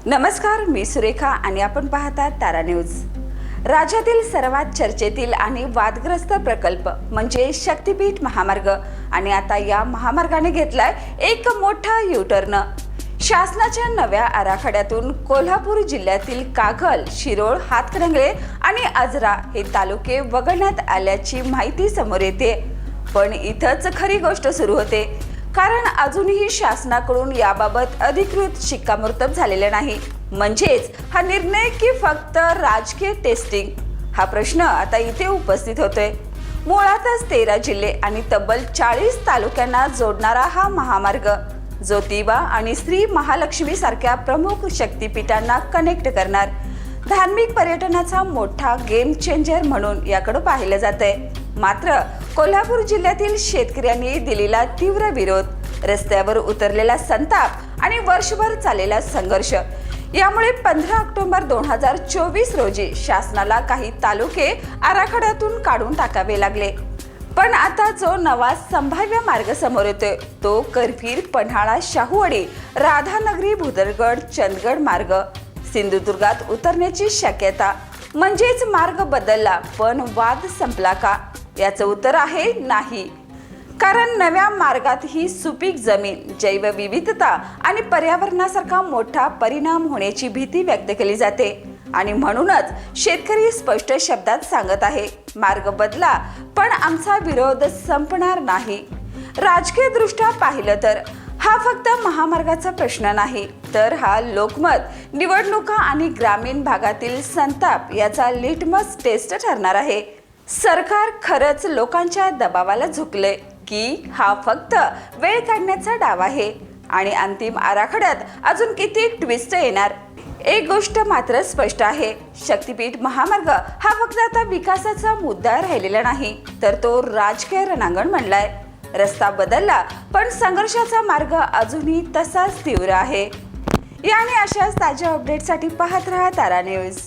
नमस्कार, मी सुरेखा आणि आपण पाहतात तारा न्यूज। राज्यातील सर्वात चर्चेतील आणि वादग्रस्त प्रकल्प म्हणजे शक्तीपीठ महामार्ग आणि आता या महामार्गाने घेतलाय एक मोठा यू-टर्न। शासनाच्या नव्या आराखड्यातून कोल्हापूर जिल्ह्यातील कागल, शिरोळ, हातकणंगले आणि आजरा हे तालुके वगळण्यात आल्याची माहिती समोर येते। पण इथंच खरी गोष्ट सुरू होते, कारण अजूनही शासनाकडून याबाबत अधिकृत शिक्कामोर्तब झालेले नाही। म्हणजेच हा निर्णय की फक्त राजकीय टेस्टिंग, हा प्रश्न आता इथे उपस्थित होतोय। मुळातच 13 जिल्हे आणि तब्बल 40 तालुक्यांना जोडणारा हा महामार्ग ज्योतिबा आणि श्री महालक्ष्मी सारख्या प्रमुख शक्तीपीठांना कनेक्ट करणार धार्मिक पर्यटनाचा मोठा गेम चेंजर म्हणून याकडे पाहिलं जातंय। मात्र कोल्हापूर जिल्ह्यातील शेतकऱ्यांनी दिलेला तीव्र विरोध, रस्त्यावर उतरलेला संताप आणि वर्षभर चाललेला संघर्ष यामुळे 15 ऑक्टोबर 2024 रोजी शासनाला काही तालुके आराखड्यातून काढून टाकावे लागले। पण आता जो नवा संभाव्य मार्ग समोर येतोय तो करफीर, पन्हाळा, शाहूवाडी, राधानगरी, भुदरगड, चंदगड मार्ग सिंधुदुर्गात उतरण्याची शक्यता। म्हणजेच मार्ग बदलला पण वाद संपला का? याचं उत्तर आहे नाही। कारण नव्या मार्गात ही सुपीक जमीन, जैवविविधता आणि पर्यावरणासारखा मोठा परिणाम होण्याची भीती व्यक्त केली जाते आणि म्हणूनच शेतकरी स्पष्ट शब्दात सांगत आहे, मार्ग बदला पण आमचा विरोध संपणार नाही। राजकीय दृष्ट्या पाहिलं तर हा फक्त महामार्गाचा प्रश्न नाही, तर हा लोकमत, निवडणुका आणि ग्रामीण भागातील संताप याचा लिटमस टेस्ट ठरणार आहे। सरकार खरंच लोकांच्या दबावाला झुकले की हा फक्त वेळ काढण्याचा डाव आहे आणि अंतिम आराखड्यात अजून किती ट्विस्ट येणार? एक गोष्ट मात्र स्पष्ट आहे, शक्तीपीठ महामार्ग हा फक्त आता विकासाचा मुद्दा राहिलेला नाही, तर तो राजकीय रणांगण बनलाय। रस्ता बदलला पण संघर्षाचा मार्ग अजूनही तसाच तीव्र आहे। याने अशाच ताज्या अपडेटसाठी पाहत रहा तारा न्यूज।